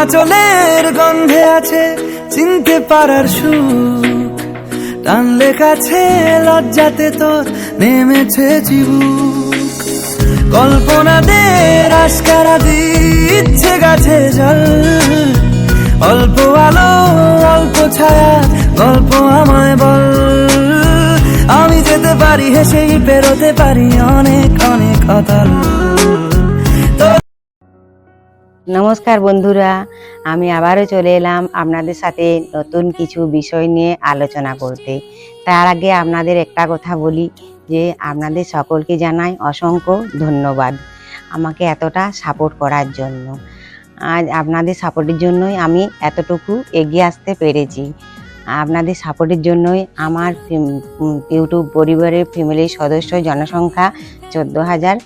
আঁচলের গন্ধে আছে চিনতে পারার সুখ, টানলে কাছে লজ্জাতে তোর নেমেছে চিবুক। কল্পনাদের আশকারা দিচ্ছে গাছে জল, অল্প আলো অল্প ছায়া গল্প আমায় বল। আমি যেতে পারি হেসেই পেরোতে পারি অনেক অনেক অতল। নমস্কার বন্ধুরা, আমি আবারও চলে এলাম আপনাদের সাথে নতুন কিছু বিষয় নিয়ে আলোচনা করতে। তার আগে আপনাদের একটা কথা বলি যে আপনাদের সকলকে জানাই অসংখ্য ধন্যবাদ আমাকে এতটা সাপোর্ট করার জন্য। আজ আপনাদের সাপোর্টের জন্যই আমি এতটুকু এগিয়ে আসতে পেরেছি। আপনাদের সাপোর্টের জন্যই আমার ইউটিউব পরিবারের ফ্যামিলির সদস্য জনসংখ্যা 14,000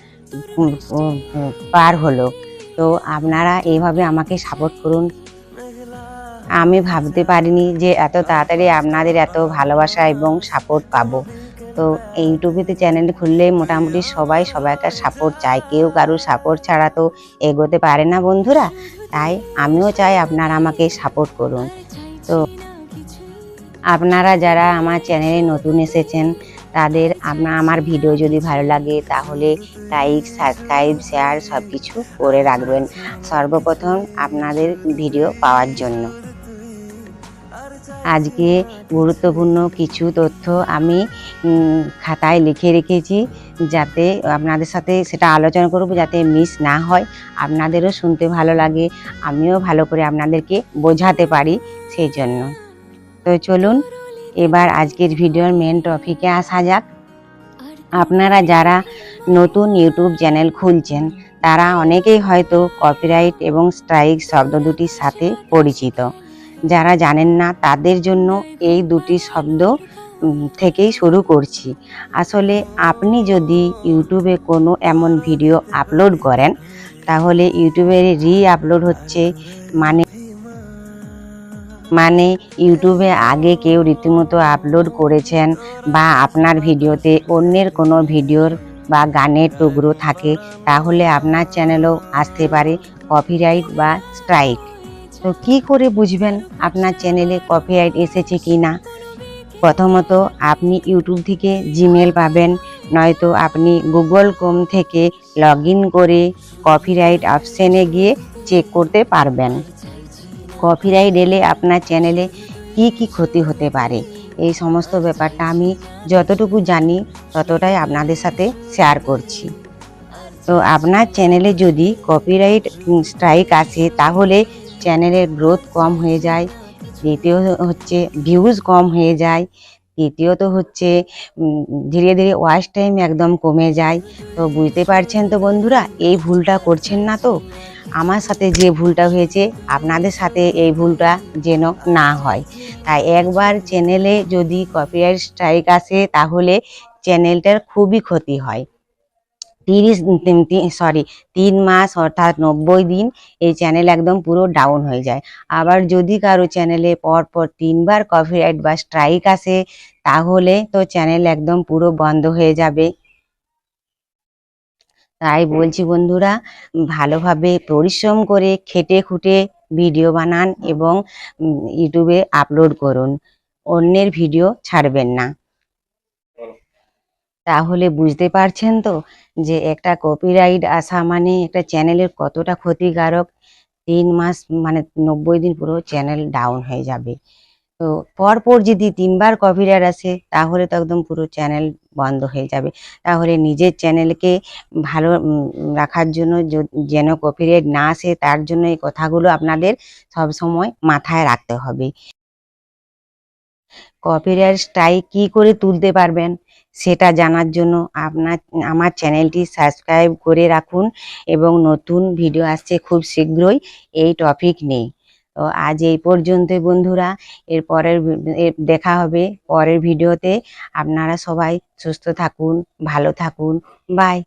পার হলো। তো আপনারা এইভাবে আমাকে সাপোর্ট করুন। আমি ভাবতে পারিনি যে এত তাড়াতাড়ি আপনাদের এত ভালোবাসা এবং সাপোর্ট পাবো। তো ইউটিউবেতে চ্যানেল খুললে মোটামুটি সবাইকার সাপোর্ট চাই, কেউ কারোর সাপোর্ট ছাড়া তো এগোতে পারে না বন্ধুরা। তাই আমিও চাই আপনারা আমাকে সাপোর্ট করুন। তো আপনারা যারা আমার চ্যানেলে নতুন এসেছেন তাদের আমার ভিডিও যদি ভালো লাগে তাহলে লাইক, সাবস্ক্রাইব, শেয়ার সব কিছু করে রাখবেন সর্বপ্রথম আপনাদের ভিডিও পাওয়ার জন্য। আজকে গুরুত্বপূর্ণ কিছু তথ্য আমি খাতায় লিখে রেখেছি, যাতে আপনাদের সাথে সেটা আলোচনা করব, যাতে মিস না হয়, আপনাদেরও শুনতে ভালো লাগে, আমিও ভালো করে আপনাদেরকে বোঝাতে পারি সেই জন্য। তো চলুন এবার আজকের ভিডিওর মেন টপিকে আসা যাক। আপনারা যারা নতুন ইউটিউব চ্যানেল খুলছেন তারা অনেকেই হয়তো কপিরাইট এবং স্ট্রাইক শব্দ দুটির সাথে পরিচিত। যারা জানেন না তাদের জন্য এই দুটি শব্দ থেকেই শুরু করছি। আসলে আপনি যদি ইউটিউবে কোনো এমন ভিডিও আপলোড করেন তাহলে ইউটিউবের আপলোড হচ্ছে মানে ইউটিউবে আগে কেউ রীতিমতো আপলোড করেছেন বা আপনার ভিডিওতে অন্যের কোনো ভিডিওর বা গানের টুকরো থাকে, তাহলে আপনার চ্যানেলেও আসতে পারে কপিরাইট বা স্ট্রাইক। তো কি করে বুঝবেন আপনার চ্যানেলে কপিরাইট এসেছে কি না? প্রথমত আপনি ইউটিউব থেকে জিমেল পাবেন, নয়তো আপনি গুগল ক্রোম থেকে লগ ইন করে কপিরাইট অপশানে গিয়ে চেক করতে পারবেন কপিরাইট এলে আপনার চ্যানেলে কি কি ক্ষতি হতে পারে। এই সমস্ত ব্যাপারটা আমি যতটুকু জানি ততটাই আপনাদের সাথে শেয়ার করছি। তো আপনার চ্যানেলে যদি কপিরাইট স্ট্রাইক আসে তাহলে চ্যানেলের গ্রোথ কম হয়ে যায়, দ্বিতীয় হচ্ছে ভিউজ কম হয়ে যায়, তৃতীয়ত হচ্ছে ধীরে ধীরে ওয়াচ টাইম একদম কমে যায়। তো বুঝতে পারছেন তো বন্ধুরা, এই ভুলটা করছেন না তো? আমার সাথে যে ভুলটা হয়েছে আপনাদের সাথে এই ভুলটা যেন না হয়। তাই একবার চ্যানেলে যদি কপিরাইট স্ট্রাইক আসে তাহলে চ্যানেলটার খুবই ক্ষতি হয়। 3 মাস অর্থাৎ 90 দিন এই চ্যানেল একদম পুরো ডাউন হয়ে যায়। আবার যদি কারো চ্যানেলে পরপর 3 বার কপিরাইট বা স্ট্রাইক আসে তাহলে তো চ্যানেল একদম পুরো বন্ধ হয়ে যাবে। তাই বলছি বন্ধুরা, ভালোভাবে পরিশ্রম করে খেটে খুঁটে ভিডিও বানান এবং ইউটিউবে আপলোড করুন, অন্যের ভিডিও ছাড়বেন না। তাহলে বুঝতে পারছেন তো যে একটা কপিরাইট আসা মানে একটা চ্যানেলের কতটা ক্ষতিকারক। 3 মাস মানে 90 দিন পুরো চ্যানেল ডাউন হয়ে যাবে। তো পরপর যদি 3 বার কপিরাইট আসে তাহলে তো একদম পুরো চ্যানেল বন্ধ হয়ে যাবে। তাহলে নিজের চ্যানেলকে ভালো রাখার জন্য যেন কপিরাইট না আসে তার জন্য এই কথাগুলো আপনাদের সব সময় মাথায় রাখতে হবে। কপিরাইট স্ট্রাইক কি করে তুলতে পারবেন সেটা জানার জন্য আমার চ্যানেলটি সাবস্ক্রাইব করে রাখুন এবং নতুন ভিডিও আসছে খুব শীঘ্রই এই টপিক নিয়ে। তো আজ এই পর্যন্ত বন্ধুরা, দেখা হবে পরের ভিডিওতে। আপনারা সবাই সুস্থ থাকুন, ভালো থাকুন, বাই।